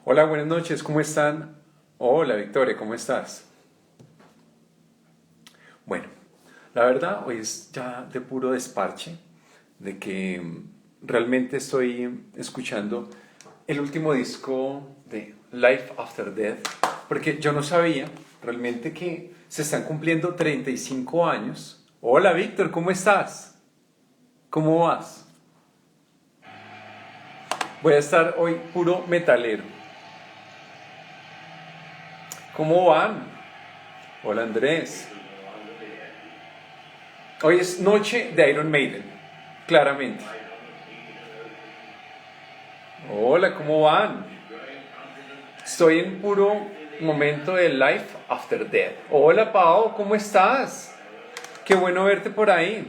Hola, buenas noches, ¿cómo están? Hola, Victoria, ¿cómo estás? Bueno, la verdad, hoy es ya de puro desparche, de que realmente estoy escuchando el último disco de Life After Death, porque yo no sabía realmente que se están cumpliendo 35 años. Hola, Víctor, ¿cómo estás? ¿Cómo vas? Voy a estar hoy puro metalero. ¿Cómo van? Hola, Andrés. Hoy es noche de Iron Maiden, claramente. Hola, ¿cómo van? Estoy en puro momento de Life After Death. Hola, Pao, ¿cómo estás? Qué bueno verte por ahí.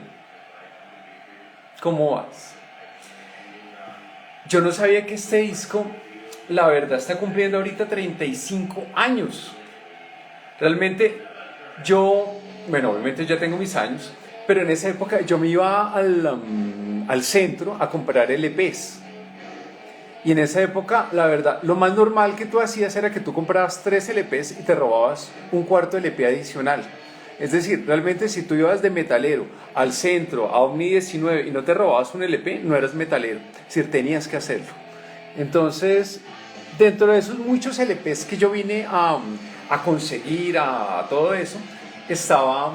¿Cómo vas? Yo no sabía que este disco, la verdad, está cumpliendo ahorita 35 años. Realmente yo, bueno, obviamente ya tengo mis años, pero en esa época yo me iba al centro a comprar LPs. Y en esa época, la verdad, lo más normal que tú hacías era que tú comprabas 3 LPs y te robabas un cuarto LP adicional. Es decir, realmente si tú ibas de metalero al centro, a Omni 19 y no te robabas un LP, no eras metalero. Es decir, tenías que hacerlo. Entonces, dentro de esos muchos LPs que yo vine a conseguir, a todo eso, estaba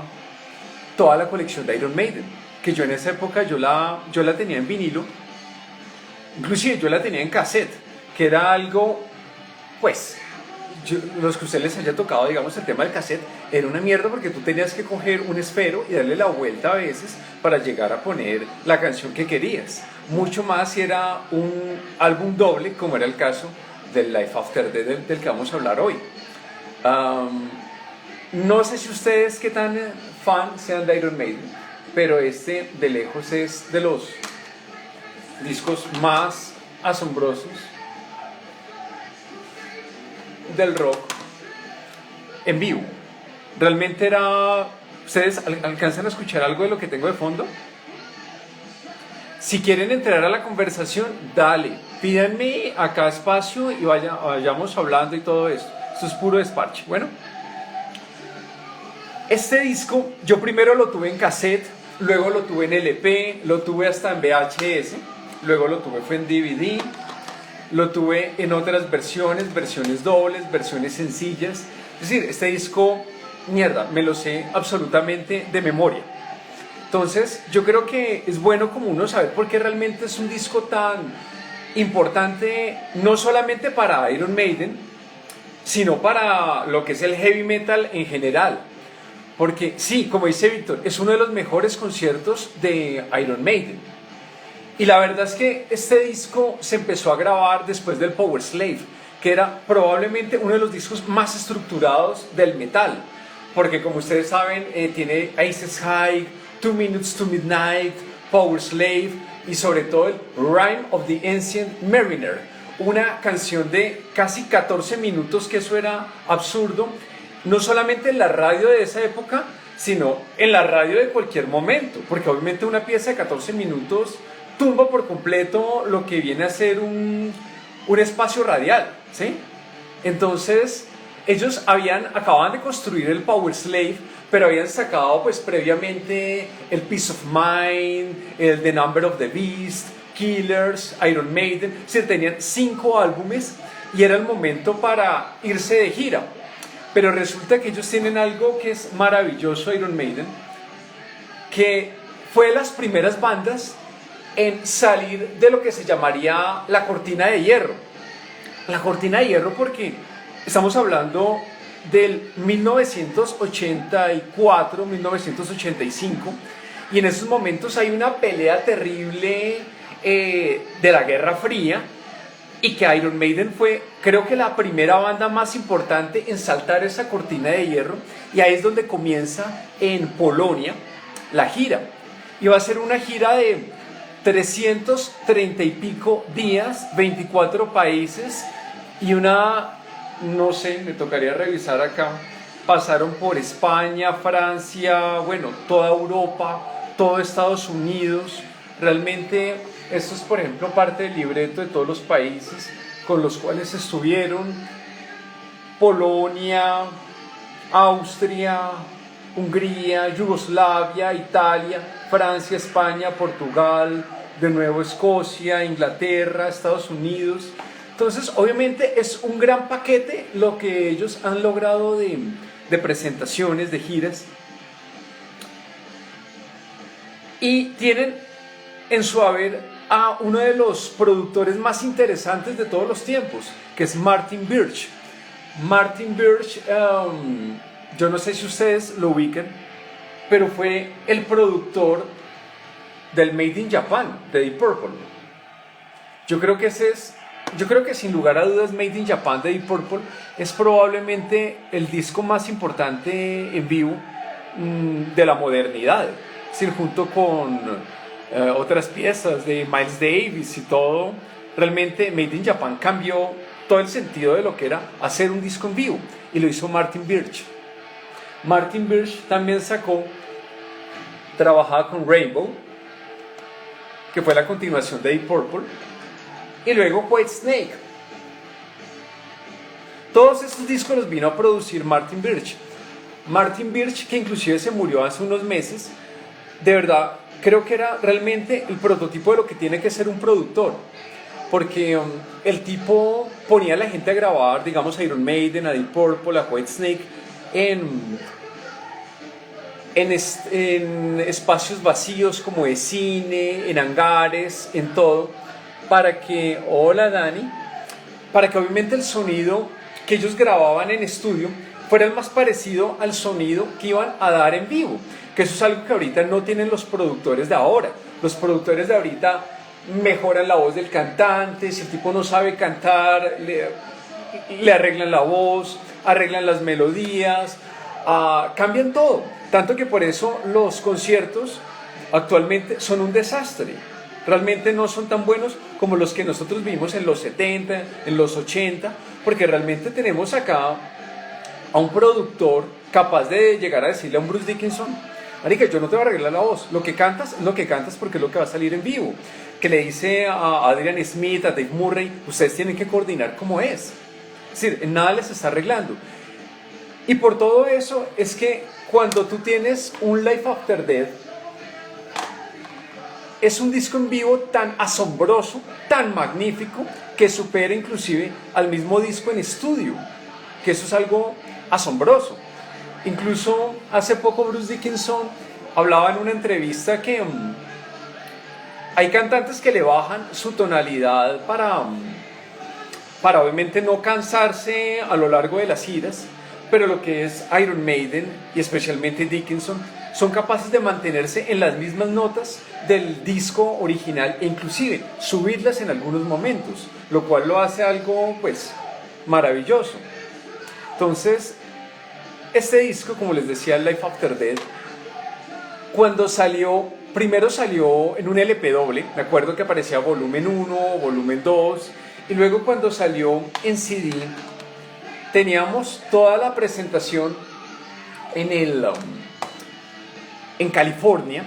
toda la colección de Iron Maiden, que yo en esa época yo la tenía en vinilo. Inclusive yo la tenía en cassette, que era algo, pues, los que ustedes les haya tocado, digamos, el tema del cassette, era una mierda porque tú tenías que coger un esfero y darle la vuelta a veces para llegar a poner la canción que querías. Mucho más si era un álbum doble, como era el caso del Life After Death del que vamos a hablar hoy. Um, no sé si ustedes qué tan fan sean de Iron Maiden, pero este de lejos es de los discos más asombrosos del rock en vivo. Realmente era... ¿Ustedes alcanzan a escuchar algo de lo que tengo de fondo? Si quieren entrar a la conversación, dale, pídanme acá espacio y vayamos hablando y todo esto. Esto es puro despacho. Bueno, este disco yo primero lo tuve en cassette, luego lo tuve en LP, lo tuve hasta en VHS, luego lo tuve fue en DVD, lo tuve en otras versiones, versiones dobles, versiones sencillas. Es decir, este disco, mierda, me lo sé absolutamente de memoria. Entonces, yo creo que es bueno como uno saber por qué realmente es un disco tan importante, no solamente para Iron Maiden, sino para lo que es el heavy metal en general. Porque sí, como dice Víctor, es uno de los mejores conciertos de Iron Maiden. Y la verdad es que este disco se empezó a grabar después del Power Slave, que era probablemente uno de los discos más estructurados del metal. Porque como ustedes saben, tiene Aces High, 2 Minutes to Midnight, Power Slave y sobre todo el Rime of the Ancient Mariner. Una canción de casi 14 minutos, que eso era absurdo. No solamente en la radio de esa época, sino en la radio de cualquier momento. Porque obviamente una pieza de 14 minutos tumba por completo lo que viene a ser un espacio radial, ¿sí? Entonces, ellos acababan de construir el Power Slave, pero habían sacado pues previamente el Peace of Mind, el The Number of the Beast, Killers, Iron Maiden. Es decir, tenían 5 álbumes y era el momento para irse de gira. Pero resulta que ellos tienen algo que es maravilloso, Iron Maiden, que fue de las primeras bandas en salir de lo que se llamaría la cortina de hierro. La cortina de hierro porque estamos hablando del 1984, 1985, y en esos momentos hay una pelea terrible de la Guerra Fría, y que Iron Maiden fue, creo que la primera banda más importante en saltar esa cortina de hierro, y ahí es donde comienza en Polonia la gira. Y va a ser una gira de 330 y pico días, 24 países y no sé, me tocaría revisar acá, pasaron por España, Francia, bueno, toda Europa, todo Estados Unidos. Realmente esto es, por ejemplo, parte del libreto de todos los países. con los cuales estuvieron Polonia, Austria, Hungría, Yugoslavia, Italia, Francia, España, Portugal, de nuevo Escocia, Inglaterra, Estados Unidos. Entonces, obviamente es un gran paquete lo que ellos han logrado de presentaciones, de giras. Y tienen en su haber a uno de los productores más interesantes de todos los tiempos, que es Martin Birch. Martin Birch, yo no sé si ustedes lo ubican, pero fue el productor del Made in Japan, de Deep Purple. Yo creo que sin lugar a dudas Made in Japan de Deep Purple es probablemente el disco más importante en vivo de la modernidad. Es decir, junto con otras piezas de Miles Davis y todo, realmente Made in Japan cambió todo el sentido de lo que era hacer un disco en vivo, y lo hizo Martin Birch. Martin Birch también trabajaba con Rainbow, que fue la continuación de Deep Purple, y luego Whitesnake. Todos estos discos los vino a producir Martin Birch. Martin Birch, que inclusive se murió hace unos meses, de verdad creo que era realmente el prototipo de lo que tiene que ser un productor, porque el tipo ponía a la gente a grabar, digamos, a Iron Maiden, a Deep Purple, a Whitesnake en espacios vacíos como de cine, en hangares, en todo, para que, hola Dani, para que obviamente el sonido que ellos grababan en estudio fuera el más parecido al sonido que iban a dar en vivo, que eso es algo que ahorita no tienen los productores de ahora. Los productores de ahorita mejoran la voz del cantante, si el tipo no sabe cantar, le arreglan la voz, arreglan las melodías, cambian todo, tanto que por eso los conciertos actualmente son un desastre. Realmente no son tan buenos como los que nosotros vimos en los 70, en los 80, porque realmente tenemos acá a un productor capaz de llegar a decirle a un Bruce Dickinson: marica, yo no te voy a arreglar la voz, lo que cantas es lo que cantas porque es lo que va a salir en vivo. Que le dice a Adrian Smith, a Dave Murray: ustedes tienen que coordinar como es decir, en nada les está arreglando. Y por todo eso es que cuando tú tienes un Life After Death, es un disco en vivo tan asombroso, tan magnífico, que supera inclusive al mismo disco en estudio, que eso es algo asombroso. Incluso hace poco Bruce Dickinson hablaba en una entrevista que hay cantantes que le bajan su tonalidad para obviamente no cansarse a lo largo de las giras, pero lo que es Iron Maiden y especialmente Dickinson son capaces de mantenerse en las mismas notas del disco original e inclusive subirlas en algunos momentos, lo cual lo hace algo pues maravilloso. Entonces, este disco, como les decía, Life After Death, cuando salió, primero salió en un LP doble, me acuerdo que aparecía volumen 1, volumen 2, y luego cuando salió en CD, teníamos toda la presentación en California,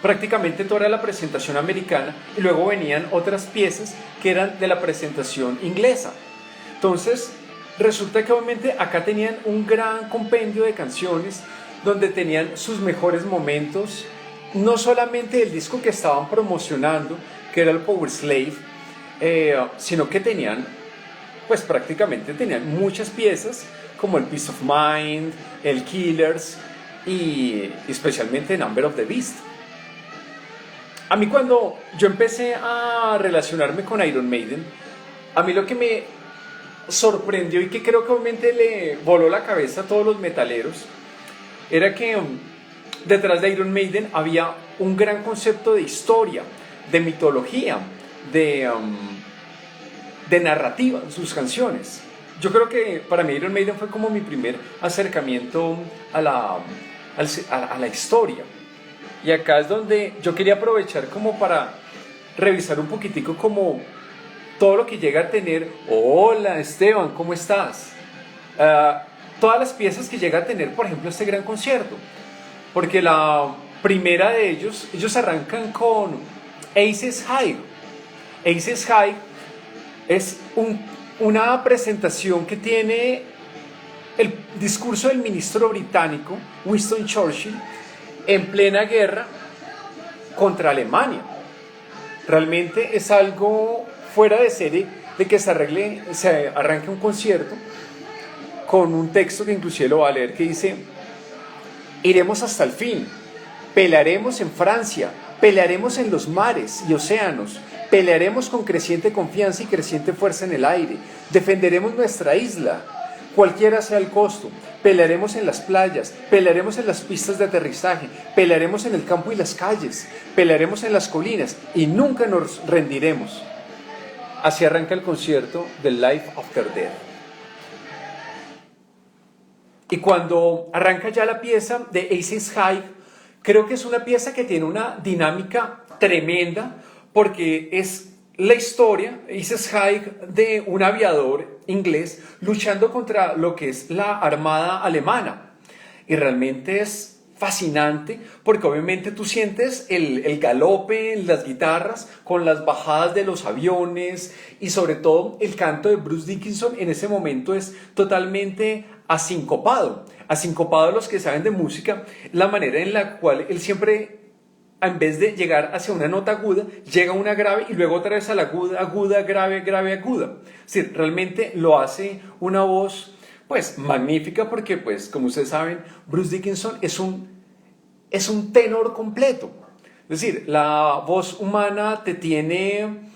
prácticamente toda la presentación americana, y luego venían otras piezas que eran de la presentación inglesa. Entonces, resulta que obviamente acá tenían un gran compendio de canciones donde tenían sus mejores momentos, no solamente del disco que estaban promocionando, que era el Power Slave, sino que tenían, pues prácticamente tenían muchas piezas como el Peace of Mind, el Killers y especialmente Number of the Beast. A mí, cuando yo empecé a relacionarme con Iron Maiden, a mí lo que me sorprendió y que creo que obviamente le voló la cabeza a todos los metaleros era que detrás de Iron Maiden había un gran concepto de historia, de mitología, de narrativa en sus canciones. Yo creo que para mí Iron Maiden fue como mi primer acercamiento a la historia. Y acá es donde yo quería aprovechar como para revisar un poquitico como todo lo que llega a tener. Hola Esteban, ¿cómo estás? Todas las piezas que llega a tener, por ejemplo, este gran concierto. Porque la primera de ellos arrancan con Aces High. Aces High es una presentación que tiene el discurso del ministro británico Winston Churchill en plena guerra contra Alemania. Realmente es algo fuera de serie de que se arranque un concierto con un texto que inclusive lo va a leer, que dice: iremos hasta el fin, pelearemos en Francia, pelearemos en los mares y océanos, pelearemos con creciente confianza y creciente fuerza en el aire, defenderemos nuestra isla, cualquiera sea el costo, pelearemos en las playas, pelearemos en las pistas de aterrizaje, pelearemos en el campo y las calles, pelearemos en las colinas y nunca nos rendiremos. Así arranca el concierto del Life After Death. Y cuando arranca ya la pieza de Aces High, creo que es una pieza que tiene una dinámica tremenda, porque es la historia, Aces High, de un aviador inglés luchando contra lo que es la armada alemana. Y realmente es fascinante, porque obviamente tú sientes el galope en las guitarras con las bajadas de los aviones, y sobre todo el canto de Bruce Dickinson en ese momento es totalmente asincopado. Asincopado, los que saben de música, la manera en la cual él siempre, en vez de llegar hacia una nota aguda, llega a una grave y luego otra vez a la aguda, aguda, grave, grave, aguda. Es decir, realmente lo hace una voz pues magnífica, porque pues como ustedes saben, Bruce Dickinson es un tenor completo. Es decir, la voz humana te tiene...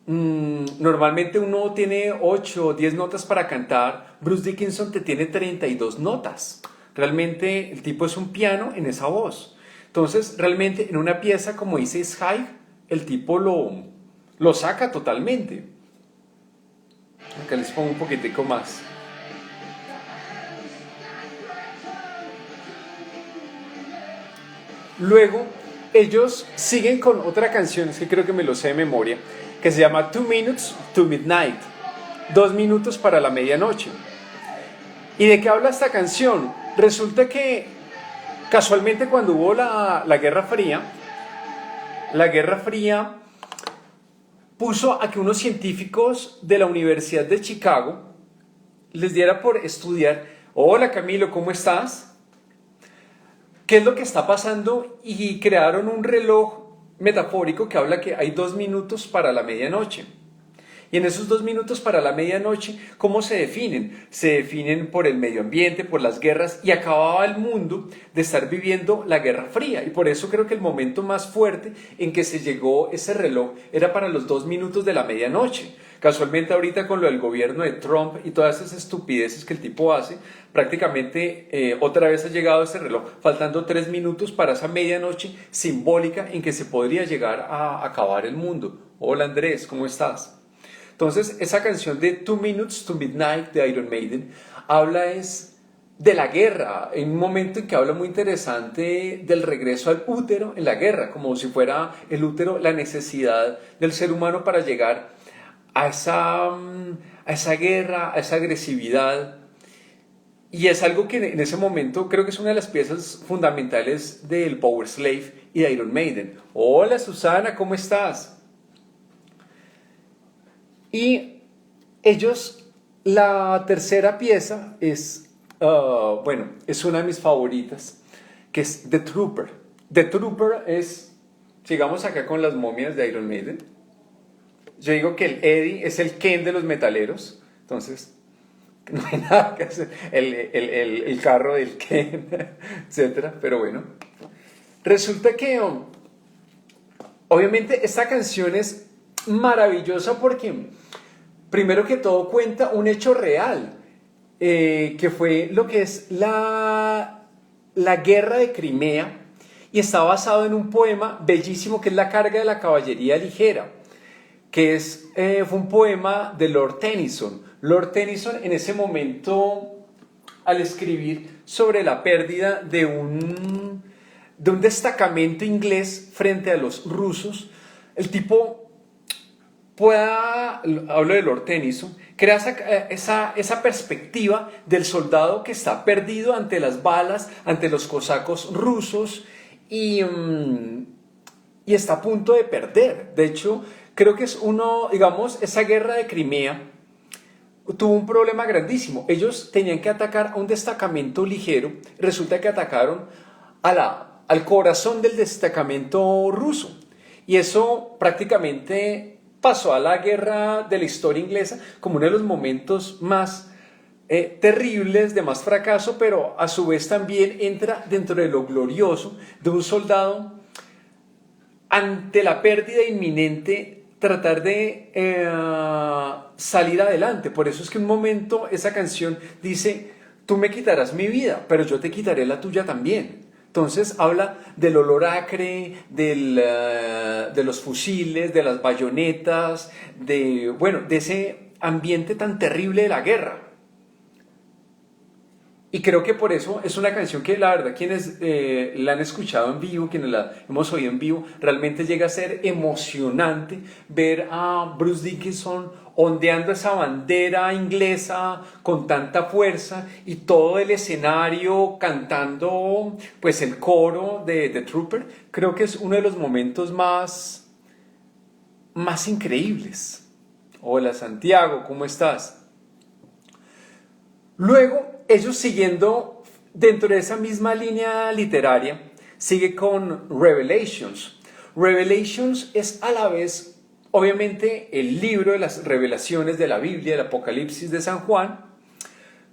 normalmente uno tiene 8 o 10 notas para cantar. Bruce Dickinson te tiene 32 notas. Realmente el tipo es un piano en esa voz. Entonces, realmente en una pieza como Aces High, el tipo lo saca totalmente. Acá les pongo un poquitico más. Luego, ellos siguen con otra canción, es que creo que me lo sé de memoria, que se llama 2 Minutes to Midnight, 2 minutos para la medianoche. ¿Y de qué habla esta canción? Resulta que casualmente cuando hubo la Guerra Fría puso a que unos científicos de la Universidad de Chicago les diera por estudiar: hola Camilo, ¿cómo estás? ¿Qué es lo que está pasando? Y crearon un reloj metafórico que habla que hay 2 minutos para la medianoche. Y en esos 2 minutos para la medianoche, ¿cómo se definen? Se definen por el medio ambiente, por las guerras, y acababa el mundo de estar viviendo la Guerra Fría. Y por eso creo que el momento más fuerte en que se llegó ese reloj era para los 2 minutos de la medianoche. Casualmente ahorita con lo del gobierno de Trump y todas esas estupideces que el tipo hace, prácticamente otra vez ha llegado ese reloj, faltando 3 minutos para esa medianoche simbólica en que se podría llegar a acabar el mundo. Hola Andrés, ¿cómo estás? Entonces, esa canción de 2 Minutes to Midnight de Iron Maiden habla de la guerra, en un momento en que habla muy interesante del regreso al útero en la guerra, como si fuera el útero la necesidad del ser humano para llegar a esa guerra, a esa agresividad. Y es algo que en ese momento creo que es una de las piezas fundamentales del Power Slave y de Iron Maiden. Hola Susana, ¿cómo estás? Y ellos, la tercera pieza es, es una de mis favoritas, que es The Trooper. The Trooper es, sigamos acá con las momias de Iron Maiden. Yo digo que el Eddie es el Ken de los metaleros, entonces no hay nada que hacer, el carro del Ken, etc. Pero bueno, resulta que obviamente esta canción es maravillosa porque primero que todo cuenta un hecho real, que fue lo que es la guerra de Crimea, y está basado en un poema bellísimo que es La carga de la caballería ligera, que fue un poema de Lord Tennyson. Lord Tennyson en ese momento, al escribir sobre la pérdida de un destacamento inglés frente a los rusos, el tipo hablo de Lord Tennyson, crea esa perspectiva del soldado que está perdido ante las balas, ante los cosacos rusos, y está a punto de perder. De hecho, creo que es uno, digamos, esa guerra de Crimea tuvo un problema grandísimo. Ellos tenían que atacar a un destacamento ligero, resulta que atacaron al corazón del destacamento ruso. Y eso prácticamente pasó a la guerra de la historia inglesa como uno de los momentos más terribles, de más fracaso, pero a su vez también entra dentro de lo glorioso de un soldado ante la pérdida inminente, tratar de salir adelante. Por eso es que un momento esa canción dice, tú me quitarás mi vida, pero yo te quitaré la tuya también. Entonces habla del olor acre, de los fusiles, de las bayonetas, de ese ambiente tan terrible de la guerra. Y creo que por eso es una canción que la verdad quienes la han escuchado en vivo, quienes la hemos oído en vivo, realmente llega a ser emocionante ver a Bruce Dickinson ondeando esa bandera inglesa con tanta fuerza y todo el escenario cantando pues el coro de The Trooper. Creo que es uno de los momentos más increíbles. Hola Santiago, ¿cómo estás? Luego, ellos siguiendo dentro de esa misma línea literaria, sigue con Revelations. Revelations es a la vez, obviamente, el libro de las revelaciones de la Biblia, del Apocalipsis de San Juan,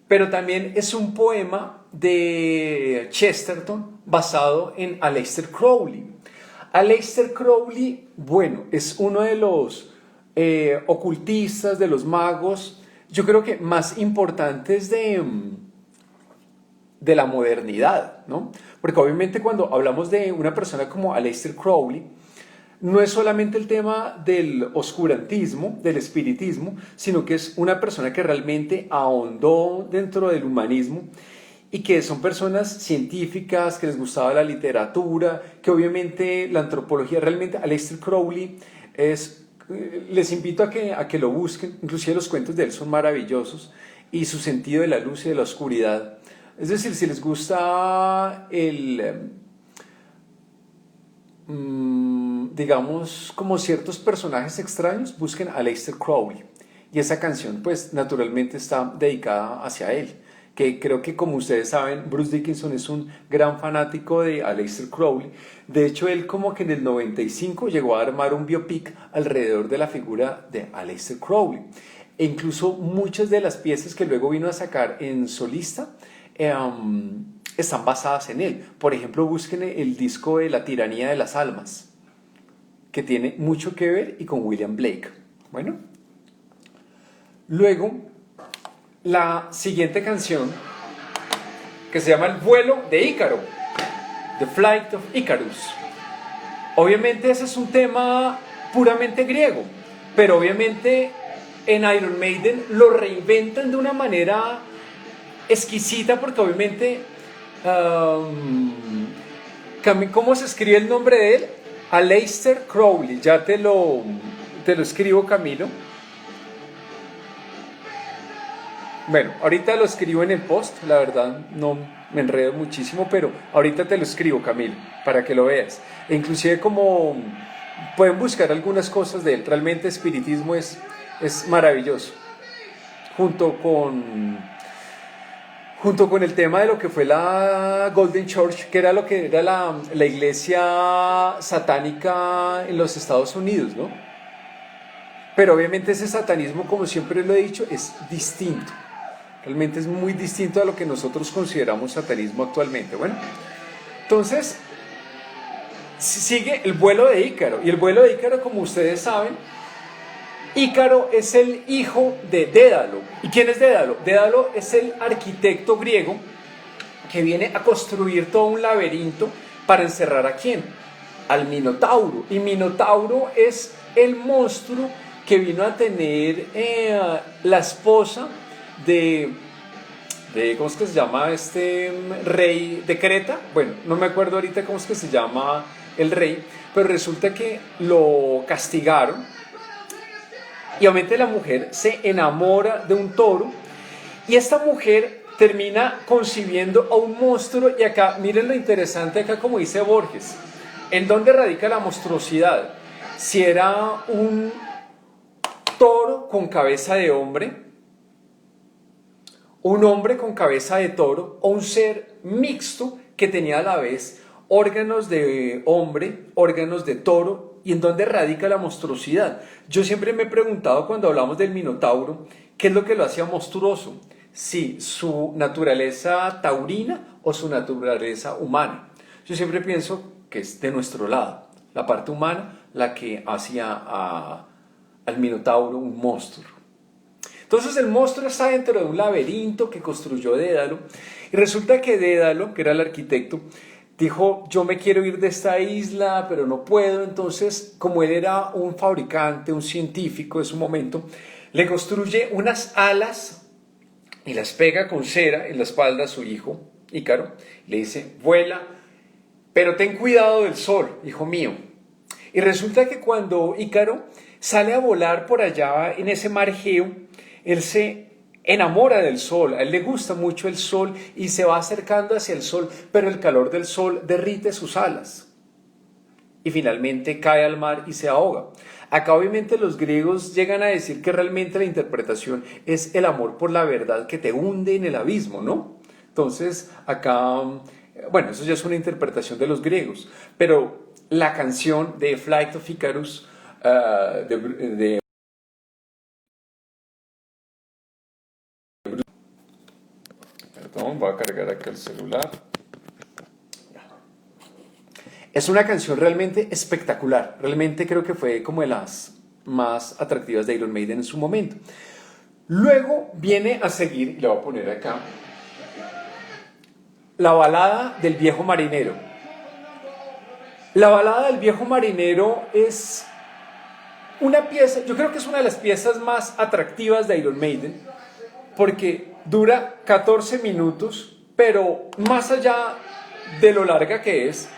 pero también es un poema de Chesterton basado en Aleister Crowley. Aleister Crowley, bueno, es uno de los ocultistas, de los magos, yo creo que más importantes de la modernidad, ¿no? Porque obviamente cuando hablamos de una persona como Aleister Crowley, no es solamente el tema del oscurantismo, del espiritismo, sino que es una persona que realmente ahondó dentro del humanismo y que son personas científicas, que les gustaba la literatura, que obviamente la antropología, realmente Aleister Crowley es... Les invito a que lo busquen, inclusive los cuentos de él son maravillosos y su sentido de la luz y de la oscuridad. Es decir, si les gusta digamos, como ciertos personajes extraños, busquen a Aleister Crowley. Y esa canción, pues, naturalmente está dedicada hacia él. Que creo que, como ustedes saben, Bruce Dickinson es un gran fanático de Aleister Crowley. De hecho, él como que en el 95 llegó a armar un biopic alrededor de la figura de Aleister Crowley. E incluso muchas de las piezas que luego vino a sacar en solista están basadas en él. Por ejemplo, busquen el disco de La tiranía de las almas, que tiene mucho que ver y con William Blake. Bueno, luego la siguiente canción, que se llama El vuelo de Ícaro, The Flight of Icarus. Obviamente ese es un tema puramente griego, pero obviamente en Iron Maiden lo reinventan de una manera exquisita, porque obviamente ¿cómo se escribe el nombre de él? Aleister Crowley. Ya te lo escribo, Camilo. Bueno, ahorita lo escribo en el post, la verdad no me enredo muchísimo, pero ahorita te lo escribo, Camilo, para que lo veas. E inclusive como pueden buscar algunas cosas de él, realmente espiritismo es maravilloso. Junto con el tema de lo que fue la Golden Church, que era lo que era la iglesia satánica en los Estados Unidos, ¿no? Pero obviamente ese satanismo, como siempre lo he dicho, es distinto. Realmente es muy distinto a lo que nosotros consideramos satanismo actualmente. Bueno, entonces sigue el vuelo de Ícaro. Y el vuelo de Ícaro, como ustedes saben, Ícaro es el hijo de Dédalo. ¿Y quién es Dédalo? Dédalo es el arquitecto griego que viene a construir todo un laberinto para encerrar ¿a quién? Al Minotauro. Y Minotauro es el monstruo que vino a tener la esposa de ¿cómo es que se llama este rey de Creta? Bueno, no me acuerdo ahorita cómo es que se llama el rey, pero resulta que lo castigaron y obviamente la mujer se enamora de un toro y esta mujer termina concibiendo a un monstruo. Y acá, miren lo interesante acá, como dice Borges, ¿en dónde radica la monstruosidad? Si era un toro con cabeza de hombre, un hombre con cabeza de toro o un ser mixto que tenía a la vez órganos de hombre, órganos de toro, y en dónde radica la monstruosidad. Yo siempre me he preguntado cuando hablamos del Minotauro, ¿qué es lo que lo hacía monstruoso? Si su naturaleza taurina o su naturaleza humana. Yo siempre pienso que es de nuestro lado, la parte humana, la que hacía al Minotauro un monstruo. Entonces el monstruo está dentro de un laberinto que construyó Dédalo, y resulta que Dédalo, que era el arquitecto, dijo: yo me quiero ir de esta isla, pero no puedo. Entonces, como él era un fabricante, un científico de su momento, le construye unas alas y las pega con cera en la espalda a su hijo, Ícaro. Le dice: vuela, pero ten cuidado del sol, hijo mío. Y resulta que cuando Ícaro sale a volar por allá en ese mar Egeo, él se enamora del sol, a él le gusta mucho el sol y se va acercando hacia el sol, pero el calor del sol derrite sus alas y finalmente cae al mar y se ahoga. Acá obviamente los griegos llegan a decir que realmente la interpretación es el amor por la verdad que te hunde en el abismo, ¿no? Entonces acá, bueno, eso ya es una interpretación de los griegos, pero la canción de Flight of Icarus Perdón, voy a cargar acá el celular. Es una canción realmente espectacular. Realmente creo que fue como de las más atractivas de Iron Maiden en su momento. Luego viene a seguir, y le voy a poner acá, la balada del viejo marinero. La balada del viejo marinero es una pieza, yo creo que es una de las piezas más atractivas de Iron Maiden, porque dura 14 minutos, pero más allá de lo larga que es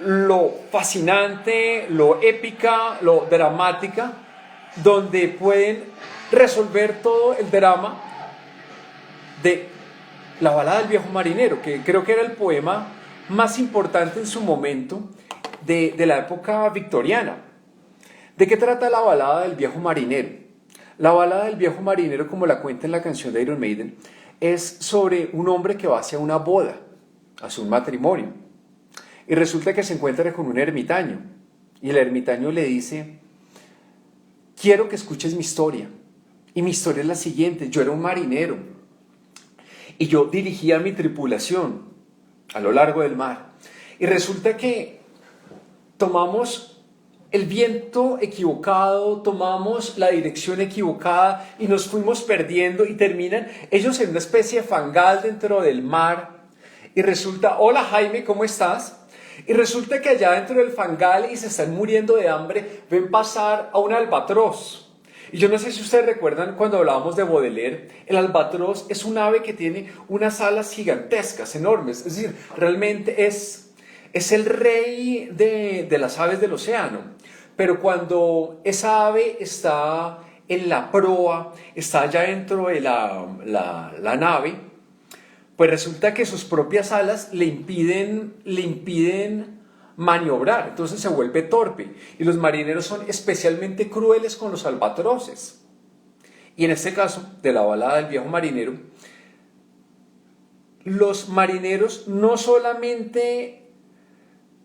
lo fascinante, lo épica, lo dramática, donde pueden resolver todo el drama de la balada del viejo marinero, que creo que era el poema más importante en su momento de la época victoriana. ¿De qué trata la balada del viejo marinero? La balada del viejo marinero, como la cuenta en la canción de Iron Maiden, es sobre un hombre que va hacia una boda, hacia un matrimonio, y resulta que se encuentra con un ermitaño, y el ermitaño le dice: quiero que escuches mi historia, y mi historia es la siguiente: yo era un marinero, y yo dirigía mi tripulación a lo largo del mar, y resulta que tomamos el viento equivocado, tomamos la dirección equivocada y nos fuimos perdiendo, y terminan ellos en una especie de fangal dentro del mar, y resulta: hola Jaime, ¿cómo estás? Y resulta que allá dentro del fangal, y se están muriendo de hambre, ven pasar a un albatros. Y yo no sé si ustedes recuerdan cuando hablábamos de Baudelaire, el albatros es un ave que tiene unas alas gigantescas, enormes, es decir, realmente es el rey de las aves del océano. Pero cuando esa ave está en la proa, está allá dentro de la nave, pues resulta que sus propias alas le impiden maniobrar, entonces se vuelve torpe. Y los marineros son especialmente crueles con los albatroces. Y en este caso, de la balada del viejo marinero, los marineros no solamente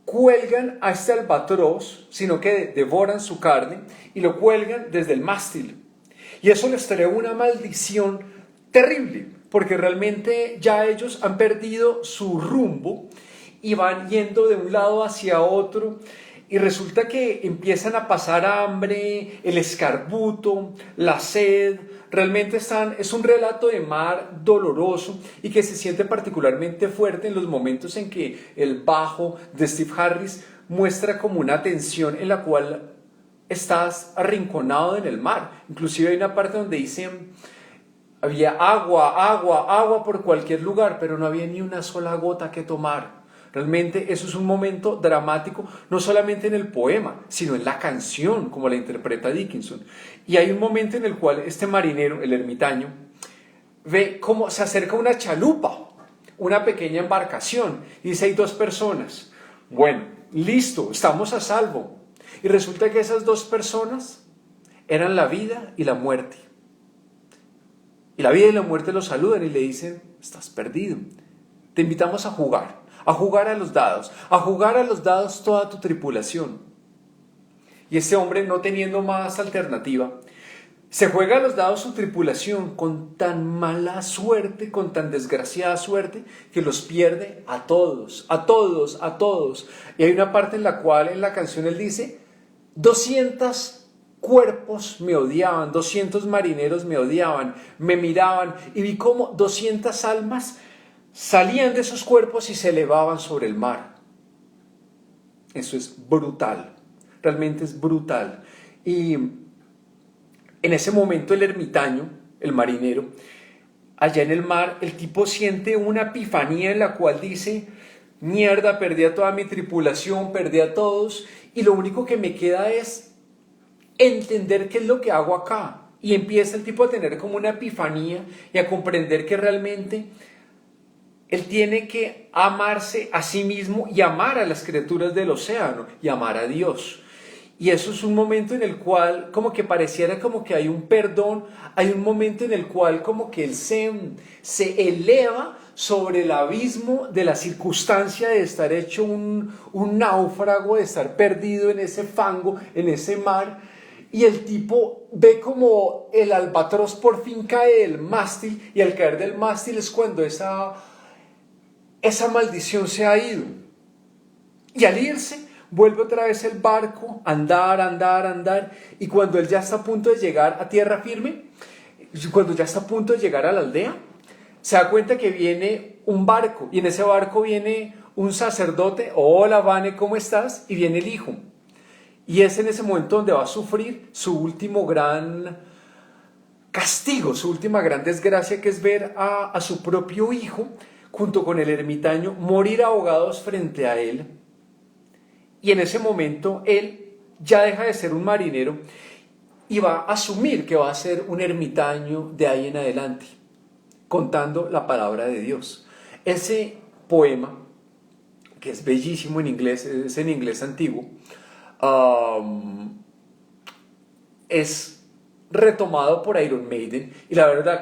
cuelgan a este albatros, sino que devoran su carne y lo cuelgan desde el mástil. Y eso les trae una maldición terrible, porque realmente ya ellos han perdido su rumbo y van yendo de un lado hacia otro, y resulta que empiezan a pasar hambre, el escarbuto, la sed. Realmente es un relato de mar doloroso y que se siente particularmente fuerte en los momentos en que el bajo de Steve Harris muestra como una tensión en la cual estás arrinconado en el mar. Inclusive hay una parte donde dice: había agua por cualquier lugar, pero no había ni una sola gota que tomar. Realmente eso es un momento dramático, no solamente en el poema, sino en la canción, como la interpreta Dickinson. Y hay un momento en el cual este marinero, el ermitaño, ve cómo se acerca una chalupa, una pequeña embarcación, y dice: hay dos personas. Bueno, listo, estamos a salvo. Y resulta que esas dos personas eran la vida y la muerte. Y la vida y la muerte lo saludan y le dicen, estás perdido. Te invitamos a jugar a los dados, toda tu tripulación. Y este hombre, no teniendo más alternativa, se juega a los dados su tripulación con tan mala suerte, con tan desgraciada suerte, que los pierde a todos. Y hay una parte en la cual en la canción él dice, 200 cuerpos me odiaban, 200 marineros me odiaban, me miraban y vi cómo 200 almas salían de esos cuerpos y se elevaban sobre el mar. Eso es brutal, realmente es brutal. Y en ese momento el ermitaño, el marinero, allá en el mar, el tipo siente una epifanía en la cual dice, mierda, perdí a toda mi tripulación, perdí a todos, y lo único que me queda es entender qué es lo que hago acá. Y empieza el tipo a tener como una epifanía y a comprender que realmente él tiene que amarse a sí mismo y amar a las criaturas del océano y amar a Dios. Y eso es un momento en el cual como que pareciera como que hay un perdón, hay un momento en el cual como que él se eleva sobre el abismo de la circunstancia de estar hecho un náufrago, de estar perdido en ese fango, en ese mar. Y el tipo ve como el albatros por fin cae del mástil, y al caer del mástil es cuando esa maldición se ha ido. Y al irse, vuelve otra vez el barco, andar, y cuando él ya está a punto de llegar a tierra firme, cuando ya está a punto de llegar a la aldea, se da cuenta que viene un barco, y en ese barco viene un sacerdote, hola Vane, ¿cómo estás? Y viene el hijo. Y es en ese momento donde va a sufrir su último gran castigo, su última gran desgracia, que es ver a su propio hijo, junto con el ermitaño, morir ahogados frente a él. Y en ese momento él ya deja de ser un marinero y va a asumir que va a ser un ermitaño de ahí en adelante, contando la palabra de Dios. Ese poema, que es bellísimo en inglés, es en inglés antiguo, es retomado por Iron Maiden, y la verdad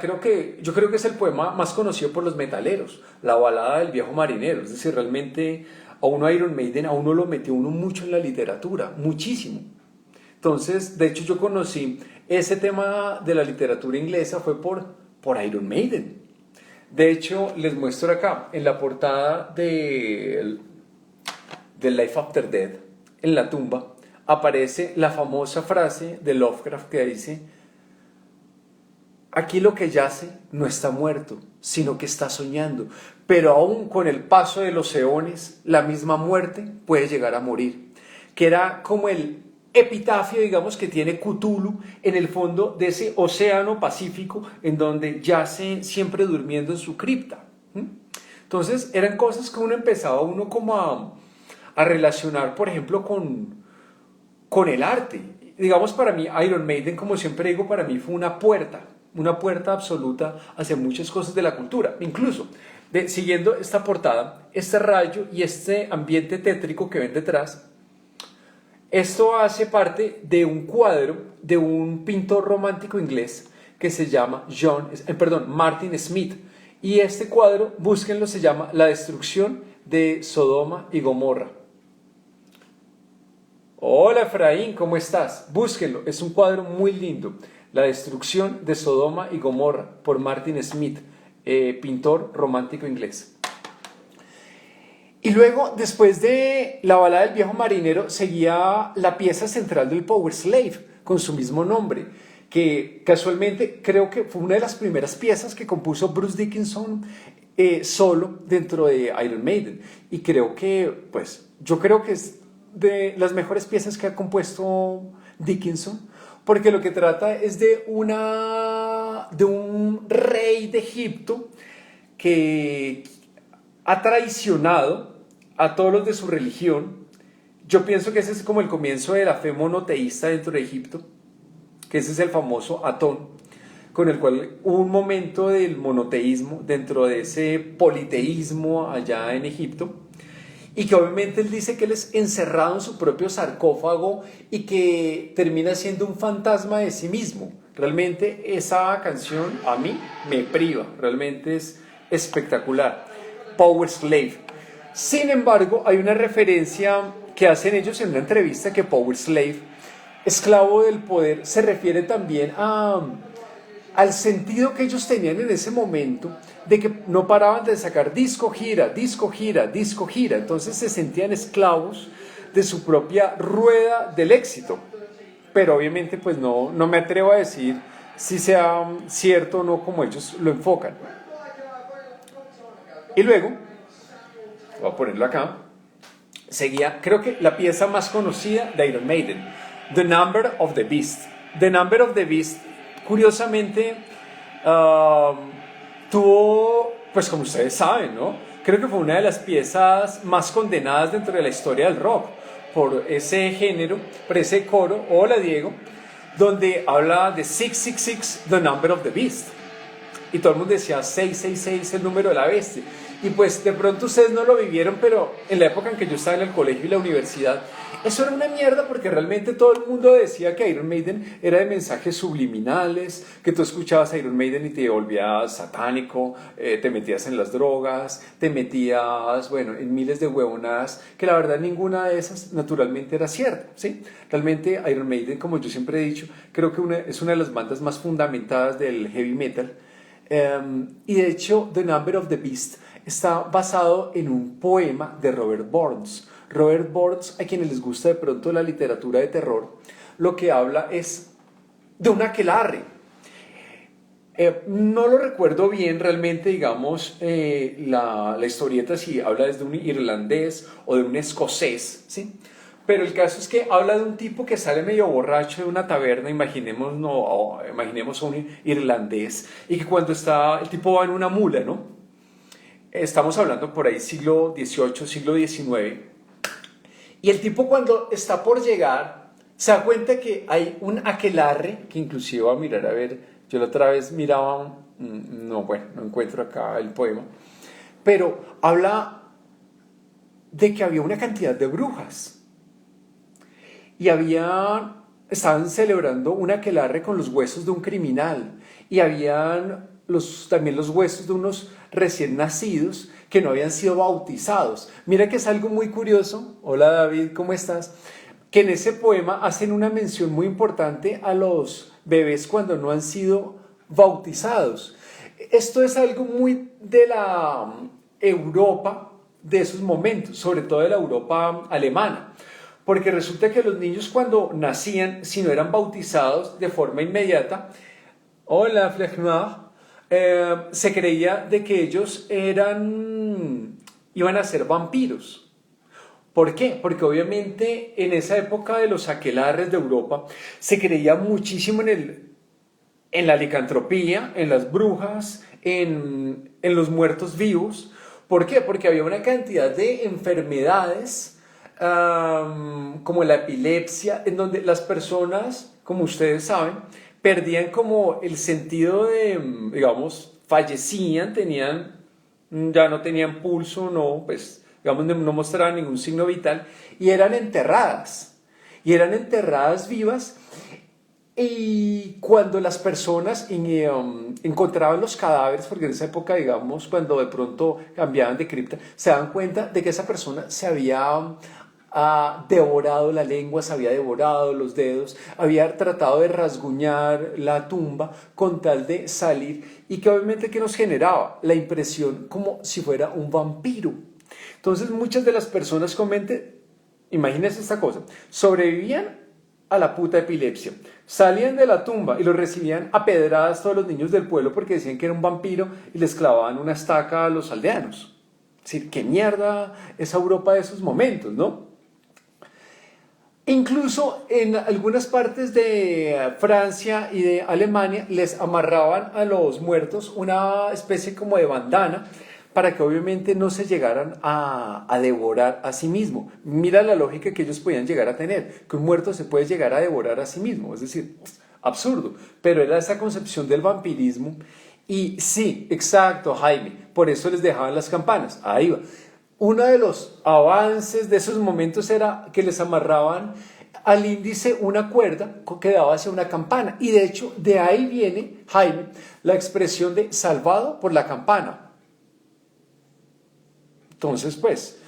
yo creo que es el poema más conocido por los metaleros, la balada del viejo marinero. Es decir, realmente a uno Iron Maiden, a uno lo metió uno mucho en la literatura, muchísimo. Entonces, de hecho, yo conocí ese tema de la literatura inglesa fue por Iron Maiden. De hecho, les muestro acá, en la portada del Life After Death, en la tumba, aparece la famosa frase de Lovecraft que dice, aquí lo que yace no está muerto, sino que está soñando, pero aún con el paso de los eones, la misma muerte puede llegar a morir. Que era como el epitafio, digamos, que tiene Cthulhu en el fondo de ese océano Pacífico, en donde yace siempre durmiendo en su cripta. Entonces eran cosas que uno empezaba como a relacionar, por ejemplo, con el arte. Digamos, para mí Iron Maiden, como siempre digo, para mí fue una puerta absoluta hacia muchas cosas de la cultura. Incluso, siguiendo esta portada, este rayo y este ambiente tétrico que ven detrás, esto hace parte de un cuadro de un pintor romántico inglés que se llama Martin Smith. Y este cuadro, búsquenlo, se llama La destrucción de Sodoma y Gomorra. Hola Efraín, ¿cómo estás? Búsquenlo, es un cuadro muy lindo. La destrucción de Sodoma y Gomorra, por Martin Smith, pintor romántico inglés. Y luego, después de la balada del viejo marinero, seguía la pieza central del Power Slave, con su mismo nombre, que casualmente creo que fue una de las primeras piezas que compuso Bruce Dickinson solo dentro de Iron Maiden. Y creo que, yo creo que es de las mejores piezas que ha compuesto Dickinson, porque lo que trata es de un rey de Egipto que ha traicionado a todos los de su religión. Yo pienso que ese es como el comienzo de la fe monoteísta dentro de Egipto, que ese es el famoso Atón, con el cual hubo un momento del monoteísmo dentro de ese politeísmo allá en Egipto. y que obviamente él dice que él es encerrado en su propio sarcófago y que termina siendo un fantasma de sí mismo. Realmente esa canción a mí me priva, realmente es espectacular. Power Slave. Sin embargo, hay una referencia que hacen ellos en una entrevista que Power Slave, esclavo del poder, se refiere también al sentido que ellos tenían en ese momento de que no paraban de sacar disco, gira, disco, gira, disco, gira. Entonces se sentían esclavos de su propia rueda del éxito. Pero obviamente pues no me atrevo a decir si sea cierto o no como ellos lo enfocan. Y luego, voy a ponerlo acá, seguía, creo que la pieza más conocida de Iron Maiden, The Number of the Beast. The Number of the Beast, curiosamente, tuvo, pues como ustedes saben, ¿no? Creo que fue una de las piezas más condenadas dentro de la historia del rock, por ese género, por ese coro, hola Diego, donde habla de 666, The Number of the Beast. Y todo el mundo decía 666, el número de la bestia. Y pues de pronto ustedes no lo vivieron, pero en la época en que yo estaba en el colegio y la universidad, eso era una mierda porque realmente todo el mundo decía que Iron Maiden era de mensajes subliminales, que tú escuchabas a Iron Maiden y te volvías satánico, te metías en las drogas, te metías, bueno, en miles de huevonadas, que la verdad ninguna de esas naturalmente era cierta, ¿sí? Realmente Iron Maiden, como yo siempre he dicho, creo que es una de las bandas más fundamentadas del heavy metal. Y de hecho, The Number of the Beast está basado en un poema de Robert Burns. Robert Burns, a quienes les gusta de pronto la literatura de terror, lo que habla es de un aquelarre. No lo recuerdo bien realmente, digamos, la historieta si habla desde un irlandés o de un escocés, ¿sí? Pero el caso es que habla de un tipo que sale medio borracho de una taberna, imaginemos a un irlandés, y que cuando el tipo va en una mula, ¿no? Estamos hablando por ahí siglo XVIII, siglo XIX, y el tipo cuando está por llegar, se da cuenta que hay un aquelarre, que inclusive va a mirar, a ver, yo la otra vez miraba, no encuentro acá el poema, pero habla de que había una cantidad de brujas, y estaban celebrando un aquelarre con los huesos de un criminal, y habían también los huesos de unos recién nacidos que no habían sido bautizados. Mira que es algo muy curioso. Hola David, ¿cómo estás? Que en ese poema hacen una mención muy importante a los bebés cuando no han sido bautizados. Esto es algo muy de la Europa de esos momentos, sobre todo de la Europa alemana. Porque resulta que los niños cuando nacían, si no eran bautizados de forma inmediata, hola Flechmar, se creía de que ellos iban a ser vampiros. ¿Por qué? Porque obviamente en esa época de los aquelarres de Europa se creía muchísimo en la licantropía, en las brujas, en los muertos vivos. ¿Por qué? Porque había una cantidad de enfermedades como la epilepsia, en donde las personas, como ustedes saben, perdían como el sentido de, digamos, fallecían, ya no tenían pulso, pues, digamos, no mostraban ningún signo vital, y eran enterradas vivas. Y cuando las personas encontraban los cadáveres, porque en esa época, digamos, cuando de pronto cambiaban de cripta, se daban cuenta de que esa persona se había devorado la lengua, se había devorado los dedos, había tratado de rasguñar la tumba con tal de salir, y que obviamente que nos generaba la impresión como si fuera un vampiro. Entonces muchas de las personas imagínense esta cosa, sobrevivían a la puta epilepsia, salían de la tumba y los recibían a pedradas todos los niños del pueblo porque decían que era un vampiro y les clavaban una estaca a los aldeanos. Es decir, qué mierda esa Europa de esos momentos, ¿no? Incluso en algunas partes de Francia y de Alemania les amarraban a los muertos una especie como de bandana para que obviamente no se llegaran a devorar a sí mismo. Mira la lógica que ellos podían llegar a tener, que un muerto se puede llegar a devorar a sí mismo, es decir, absurdo, pero era esa concepción del vampirismo. Y sí, exacto, Jaime, por eso les dejaban las campanas, ahí va. uno de los avances de esos momentos era que les amarraban al índice una cuerda que daba hacia una campana. Y de hecho, de ahí viene, Jaime, la expresión de salvado por la campana. Entonces, pues,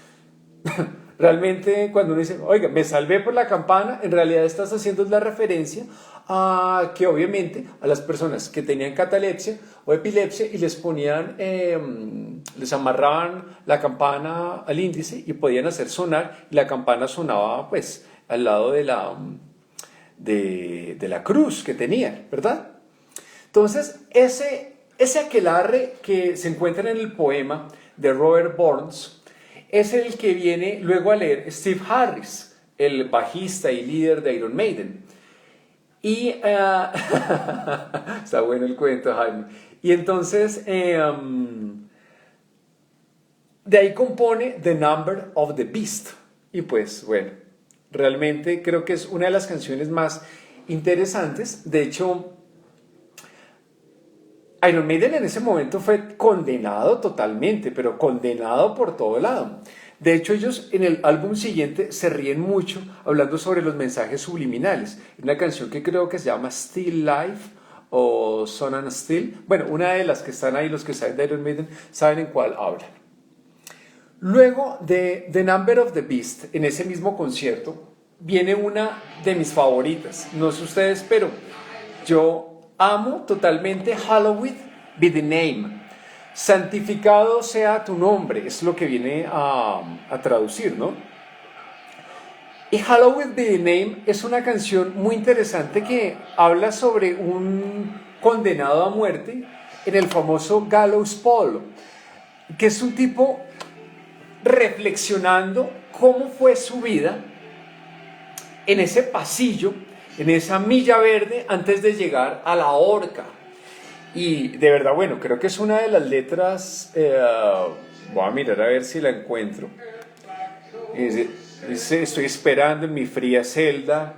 realmente cuando uno dice, oiga, me salvé por la campana, en realidad estás haciendo la referencia a que obviamente a las personas que tenían catalepsia o epilepsia y les ponían, les amarraban la campana al índice y podían hacer sonar, y la campana sonaba pues al lado de la cruz que tenían, ¿verdad? Entonces, ese aquelarre que se encuentra en el poema de Robert Burns es el que viene luego a leer Steve Harris, el bajista y líder de Iron Maiden. Y está bueno el cuento, Jaime. Y entonces, de ahí compone The Number of the Beast. Y pues, bueno, realmente creo que es una de las canciones más interesantes. De hecho, Iron Maiden en ese momento fue condenado totalmente, pero condenado por todo lado. De hecho, ellos en el álbum siguiente se ríen mucho hablando sobre los mensajes subliminales. Una canción que creo que se llama Still Life o Son and Still. Bueno, una de las que están ahí, los que saben de Iron Maiden, saben en cuál hablan. Luego de The Number of the Beast, en ese mismo concierto, viene una de mis favoritas. No sé ustedes, pero yo amo totalmente Hallowed Be the Name. Santificado sea tu nombre, es lo que viene a traducir, ¿no? Y Hallowed Be the Name es una canción muy interesante que habla sobre un condenado a muerte en el famoso Gallows Pole, que es un tipo reflexionando cómo fue su vida en ese pasillo, en esa milla verde antes de llegar a la horca. Y de verdad, bueno, creo que es una de las letras, voy a mirar a ver si la encuentro. Dice, estoy esperando en mi fría celda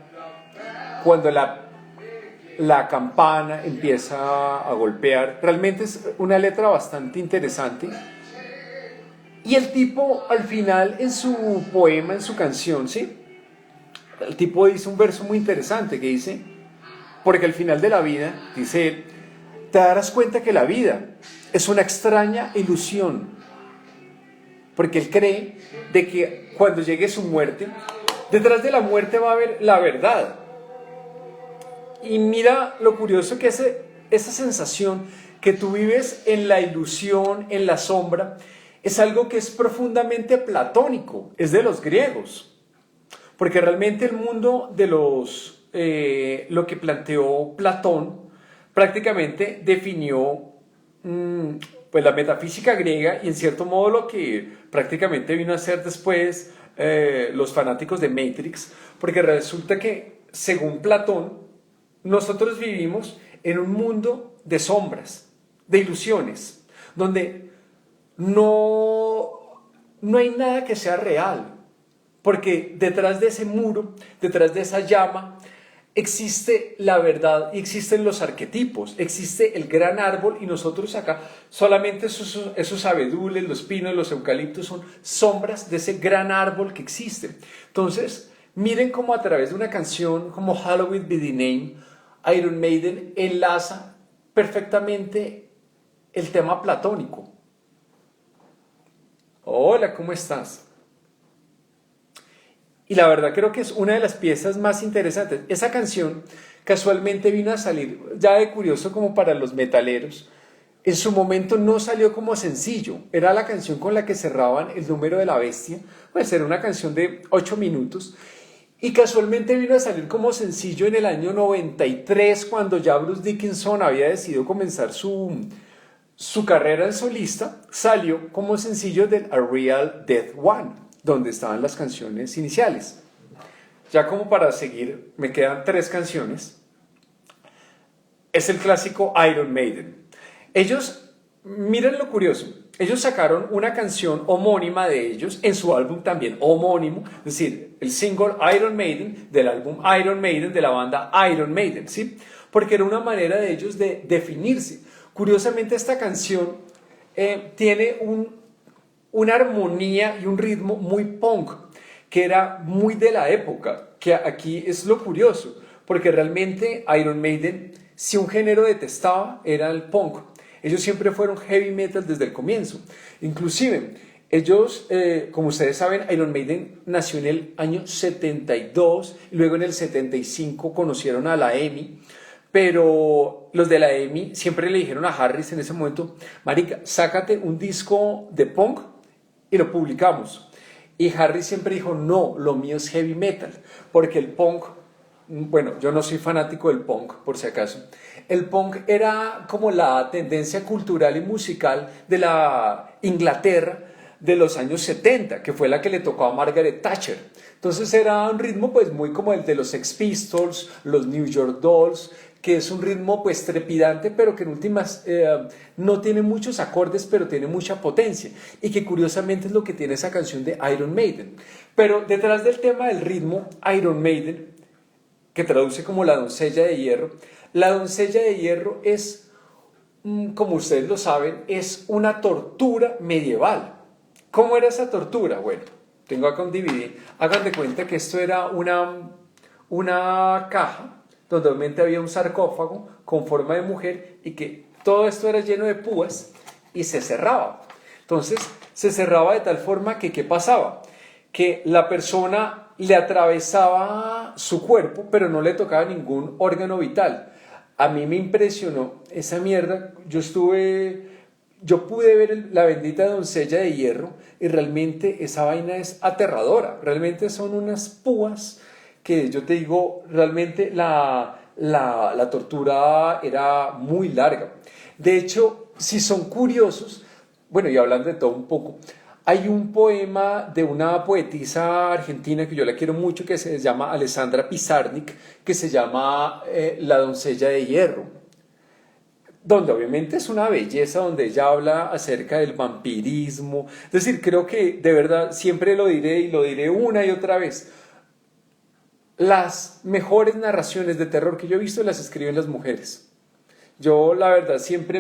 cuando la campana empieza a golpear. Realmente es una letra bastante interesante. Y el tipo al final en su poema, en su canción, ¿sí? El tipo dice un verso muy interesante que dice, porque al final de la vida, dice él, te darás cuenta que la vida es una extraña ilusión, porque él cree de que cuando llegue su muerte, detrás de la muerte va a haber la verdad. Y mira lo curioso que es esa sensación que tú vives en la ilusión, en la sombra, es algo que es profundamente platónico, es de los griegos, porque realmente el mundo de lo que planteó Platón prácticamente definió pues la metafísica griega y en cierto modo lo que prácticamente vino a ser después los fanáticos de Matrix, porque resulta que según Platón nosotros vivimos en un mundo de sombras, de ilusiones, donde no hay nada que sea real, porque detrás de ese muro, detrás de esa llama, existe la verdad y existen los arquetipos, existe el gran árbol y nosotros acá solamente esos abedules, los pinos, los eucaliptos son sombras de ese gran árbol que existe. Entonces, miren cómo a través de una canción como Hallowed Be the Name, Iron Maiden enlaza perfectamente el tema platónico. Hola, ¿cómo estás? Y la verdad creo que es una de las piezas más interesantes. Esa canción casualmente vino a salir ya de curioso como para los metaleros. En su momento no salió como sencillo. Era la canción con la que cerraban el número de la bestia. Pues era una canción de 8 minutos. Y casualmente vino a salir como sencillo en el año 93 cuando ya Bruce Dickinson había decidido comenzar su carrera en solista. Salió como sencillo del A Real Death One, donde estaban las canciones iniciales. Ya como para seguir, me quedan 3 canciones. Es el clásico Iron Maiden. Ellos, miren lo curioso, ellos sacaron una canción homónima de ellos en su álbum también homónimo, es decir, el single Iron Maiden del álbum Iron Maiden de la banda Iron Maiden, ¿sí? Porque era una manera de ellos de definirse. Curiosamente esta canción tiene una armonía y un ritmo muy punk, que era muy de la época, que aquí es lo curioso, porque realmente Iron Maiden, si un género detestaba, era el punk. Ellos siempre fueron heavy metal desde el comienzo. Inclusive, ellos, como ustedes saben, Iron Maiden nació en el año 72, y luego en el 75 conocieron a la EMI, pero los de la EMI siempre le dijeron a Harris en ese momento, marica, sácate un disco de punk y lo publicamos. Y Harris siempre dijo, no, lo mío es heavy metal, porque el punk, bueno, yo no soy fanático del punk, por si acaso. El punk era como la tendencia cultural y musical de la Inglaterra de los años 70, que fue la que le tocó a Margaret Thatcher. Entonces era un ritmo pues muy como el de los Sex Pistols, los New York Dolls, que es un ritmo pues trepidante, pero que en últimas no tiene muchos acordes, pero tiene mucha potencia, y que curiosamente es lo que tiene esa canción de Iron Maiden. Pero detrás del tema del ritmo, Iron Maiden, que traduce como la doncella de hierro, la doncella de hierro es, como ustedes lo saben, es una tortura medieval. ¿Cómo era esa tortura? Bueno, tengo acá un DVD. Hagan de cuenta que esto era una caja donde obviamente había un sarcófago con forma de mujer y que todo esto era lleno de púas y se cerraba. Entonces, se cerraba de tal forma que, ¿qué pasaba? Que la persona le atravesaba su cuerpo, pero no le tocaba ningún órgano vital. A mí me impresionó esa mierda. Yo pude ver la bendita doncella de hierro y realmente esa vaina es aterradora. Realmente son unas púas que yo te digo, realmente la tortura era muy larga. De hecho, si son curiosos, bueno, y hablando de todo un poco, hay un poema de una poetisa argentina que yo la quiero mucho, que se llama Alessandra Pizarnik, que se llama La doncella de hierro, donde obviamente es una belleza, donde ella habla acerca del vampirismo. Es decir, creo que de verdad siempre lo diré y lo diré una y otra vez. Las mejores narraciones de terror que yo he visto las escriben las mujeres. Yo la verdad siempre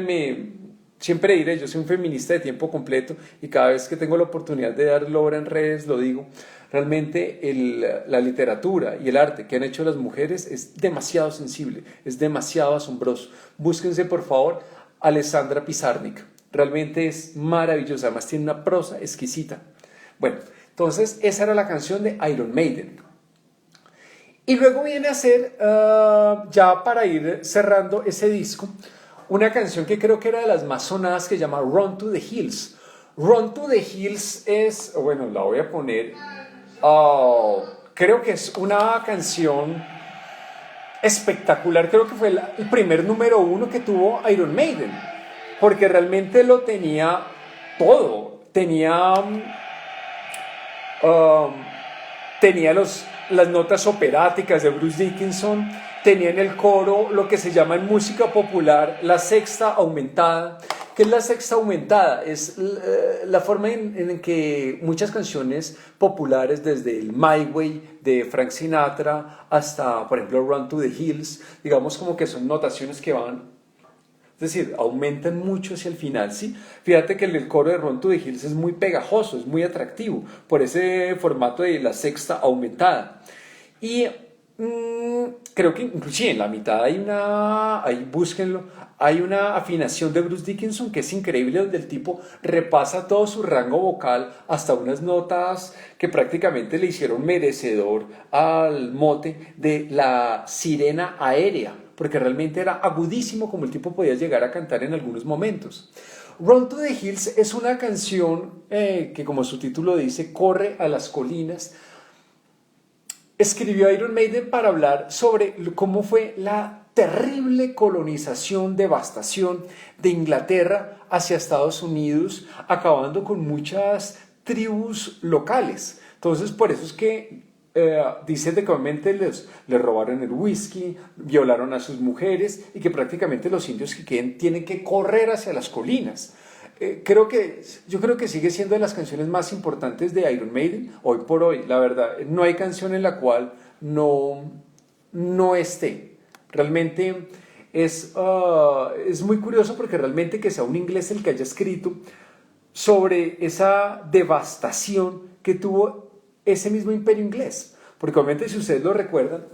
diré, yo soy un feminista de tiempo completo y cada vez que tengo la oportunidad de dar obra en redes lo digo. Realmente la literatura y el arte que han hecho las mujeres es demasiado sensible, es demasiado asombroso. Búsquense por favor Alessandra Pizarnik, realmente es maravillosa, además tiene una prosa exquisita. Bueno, entonces esa era la canción de Iron Maiden. Y luego viene a ser, ya para ir cerrando ese disco, una canción que creo que era de las más sonadas, que se llama Run to the Hills. Run to the Hills es, bueno, la voy a poner, creo que es una canción espectacular, creo que fue el primer número uno que tuvo Iron Maiden, porque realmente lo tenía todo, tenía las notas operáticas de Bruce Dickinson, tenía en el coro lo que se llama en música popular la sexta aumentada. ¿Qué es la sexta aumentada? Es la forma en que muchas canciones populares, desde el My Way de Frank Sinatra hasta, por ejemplo, Run to the Hills, digamos como que son notaciones que van, es decir, aumentan mucho hacia el final, ¿sí? Fíjate que el coro de Run to the Hills es muy pegajoso, es muy atractivo, por ese formato de la sexta aumentada. Y creo que inclusive en la mitad ahí búsquenlo, hay una afinación de Bruce Dickinson que es increíble, donde el tipo repasa todo su rango vocal hasta unas notas que prácticamente le hicieron merecedor al mote de la sirena aérea, porque realmente era agudísimo como el tipo podía llegar a cantar en algunos momentos. Run to the Hills es una canción que, como su título dice, corre a las colinas. Escribió Iron Maiden para hablar sobre cómo fue la terrible colonización, devastación de Inglaterra hacia Estados Unidos, acabando con muchas tribus locales. Entonces, por eso es que dicen que obviamente les robaron el whisky, violaron a sus mujeres y que prácticamente los indios que queden tienen que correr hacia las colinas. Yo creo que sigue siendo de las canciones más importantes de Iron Maiden hoy por hoy. La verdad, no hay canción en la cual no esté. Realmente es muy curioso, porque realmente que sea un inglés el que haya escrito sobre esa devastación que tuvo ese mismo imperio inglés. Porque obviamente si ustedes lo recuerdan,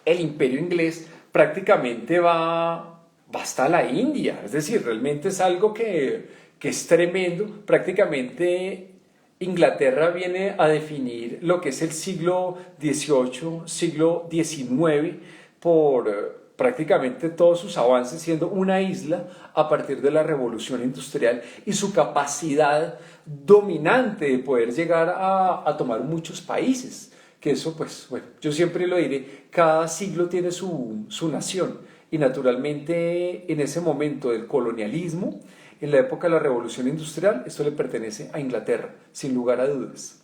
el imperio inglés prácticamente va hasta la India. Es decir, realmente es algo que es tremendo. Prácticamente Inglaterra viene a definir lo que es el siglo XVIII, siglo XIX, por prácticamente todos sus avances, siendo una isla a partir de la revolución industrial y su capacidad dominante de poder llegar a tomar muchos países. Que eso, pues, bueno, yo siempre lo diré, cada siglo tiene su nación y naturalmente en ese momento del colonialismo, en la época de la revolución industrial, esto le pertenece a Inglaterra, sin lugar a dudas.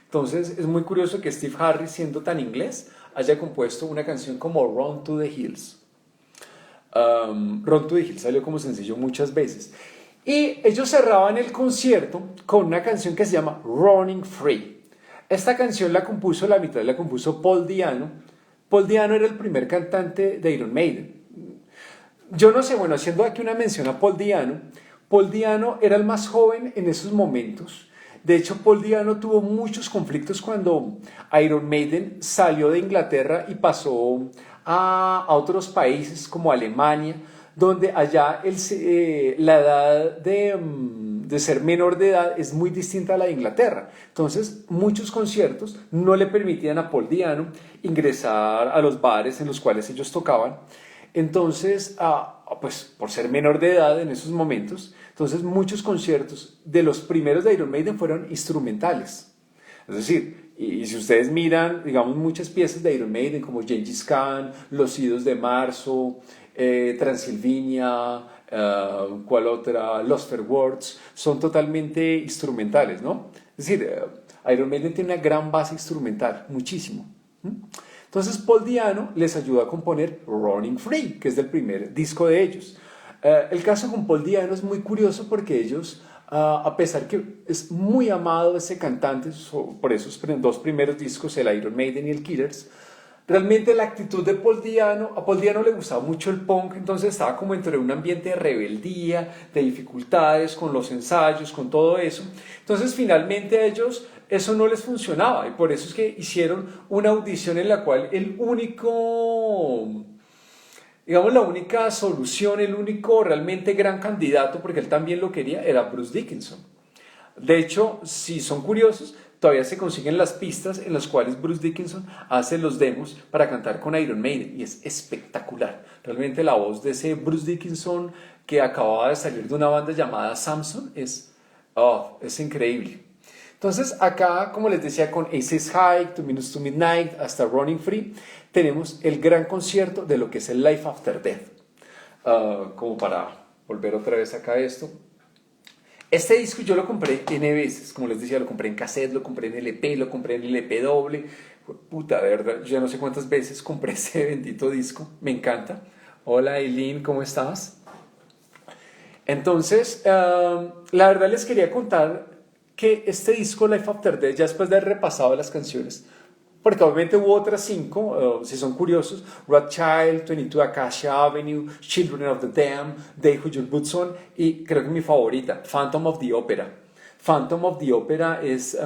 Entonces es muy curioso que Steve Harris, siendo tan inglés, haya compuesto una canción como Run to the Hills. Run to the Hills salió como sencillo muchas veces. Y ellos cerraban el concierto con una canción que se llama Running Free. Esta canción la mitad la compuso Paul Di'Anno. Paul Di'Anno era el primer cantante de Iron Maiden. Yo no sé, bueno, haciendo aquí una mención a Paul Di'Anno era el más joven en esos momentos. De hecho, Paul Di'Anno tuvo muchos conflictos cuando Iron Maiden salió de Inglaterra y pasó a otros países como Alemania, donde allá la edad de ser menor de edad es muy distinta a la de Inglaterra. Entonces, muchos conciertos no le permitían a Paul Di'Anno ingresar a los bares en los cuales ellos tocaban. Entonces, pues por ser menor de edad en esos momentos, entonces muchos conciertos de los primeros de Iron Maiden fueron instrumentales. Es decir, y si ustedes miran, digamos, muchas piezas de Iron Maiden como Gengis Khan, Los Idos de Marzo, Transilvania, ¿cuál otra? Lost for Words, son totalmente instrumentales, ¿no? Es decir, Iron Maiden tiene una gran base instrumental, muchísimo. Entonces Paul Di'Anno les ayudó a componer Running Free, que es del primer disco de ellos. El caso con Paul Di'Anno es muy curioso porque ellos, a pesar que es muy amado ese cantante por esos dos primeros discos, el Iron Maiden y el Killers, realmente la actitud de Paul Di'Anno, a Paul Di'Anno le gustaba mucho el punk, entonces estaba como dentro de un ambiente de rebeldía, de dificultades, con los ensayos, con todo eso. Entonces finalmente a ellos eso no les funcionaba y por eso es que hicieron una audición en la cual digamos, la única solución, el único realmente gran candidato, porque él también lo quería, era Bruce Dickinson. De hecho, si son curiosos, todavía se consiguen las pistas en las cuales Bruce Dickinson hace los demos para cantar con Iron Maiden y es espectacular. Realmente la voz de ese Bruce Dickinson que acababa de salir de una banda llamada Samson es increíble. Entonces acá, como les decía, con Aces High, 2 Minutes to Midnight, hasta Running Free, tenemos el gran concierto de lo que es el Life After Death. Como para volver otra vez acá a esto. Este disco yo lo compré N veces, como les decía, lo compré en cassette, lo compré en LP, lo compré en LP doble. Puta, de verdad, yo ya no sé cuántas veces compré ese bendito disco, me encanta. Hola Eileen, ¿cómo estás? Entonces, la verdad les quería contar que este disco Life After Death, ya después de haber repasado las canciones, porque obviamente hubo otras 5, si son curiosos, Rothschild, 22 Acacia Avenue, Children of the Dam, They Who Your Boots On, y creo que mi favorita, Phantom of the Opera. Phantom of the Opera es,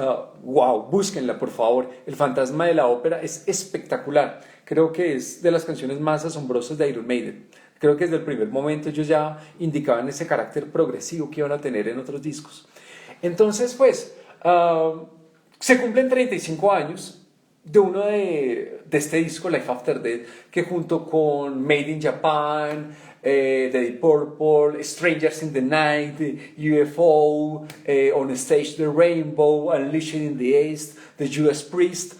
wow, búsquenla por favor, el fantasma de la ópera es espectacular, creo que es de las canciones más asombrosas de Iron Maiden. Creo que desde el primer momento ellos ya indicaban ese carácter progresivo que iban a tener en otros discos. Entonces, pues, se cumplen 35 años de uno de este disco, Life After Death, que junto con Made in Japan, The Deep Purple, Strangers in the Night, UFO, On Stage the Rainbow, Unleashed in the East, The Judas Priest,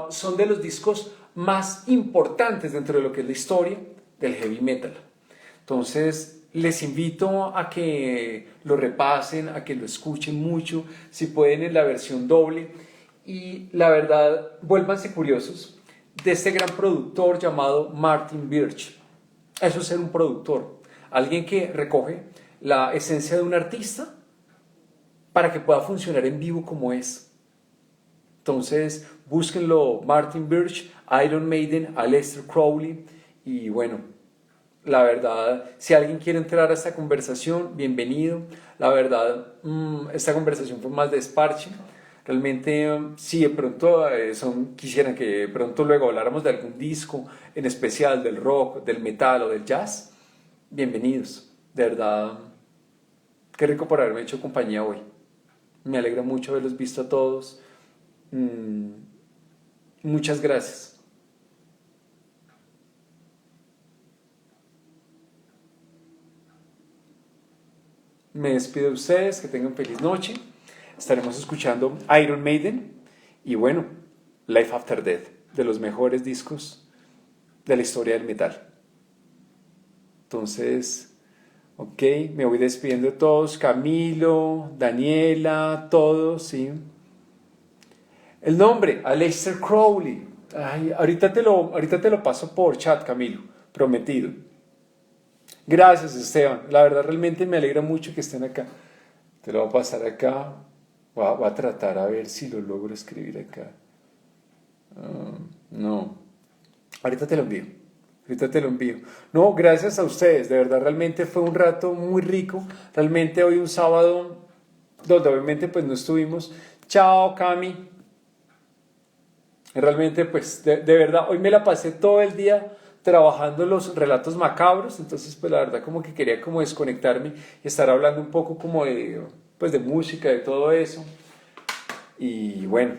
son de los discos más importantes dentro de lo que es la historia del heavy metal. Entonces, les invito a que lo repasen, a que lo escuchen mucho, si pueden en la versión doble. Y la verdad, vuélvanse curiosos de este gran productor llamado Martin Birch. Eso es ser un productor, alguien que recoge la esencia de un artista para que pueda funcionar en vivo como es. Entonces, búsquenlo, Martin Birch, Iron Maiden, Aleister Crowley y bueno, La verdad, si alguien quiere entrar a esta conversación, bienvenido. La verdad, esta conversación fue más de desparche. Realmente, si de pronto quisieran que de pronto luego habláramos de algún disco, en especial del rock, del metal o del jazz, bienvenidos. De verdad, qué rico por haberme hecho compañía hoy. Me alegra mucho haberlos visto a todos. Mm, muchas gracias. Me despido de ustedes, que tengan feliz noche. Estaremos escuchando Iron Maiden y bueno, Life After Death, de los mejores discos de la historia del metal. Entonces, ok, me voy despidiendo de todos, Camilo, Daniela, todos, ¿sí? El nombre, Aleister Crowley. Ay, ahorita te lo paso por chat, Camilo, prometido. Gracias, Esteban. La verdad, realmente me alegra mucho que estén acá. Te lo voy a pasar acá. Voy a tratar a ver si lo logro escribir acá. No. Ahorita te lo envío. Ahorita te lo envío. No, gracias a ustedes. De verdad, realmente fue un rato muy rico. Realmente hoy un sábado donde obviamente pues no estuvimos. Chao, Cami. Realmente pues de verdad, hoy me la pasé todo el día trabajando los relatos macabros. Entonces pues la verdad como que quería como desconectarme y estar hablando un poco como de, pues, de música, de todo eso. Y bueno,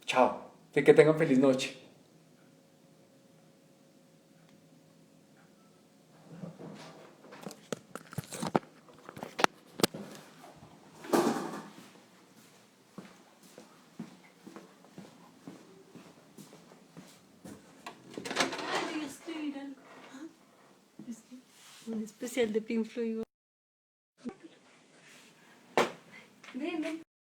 chao. Que tengan feliz noche. Ay, voy a escribir algo. Es que un especial de Pink Floyd.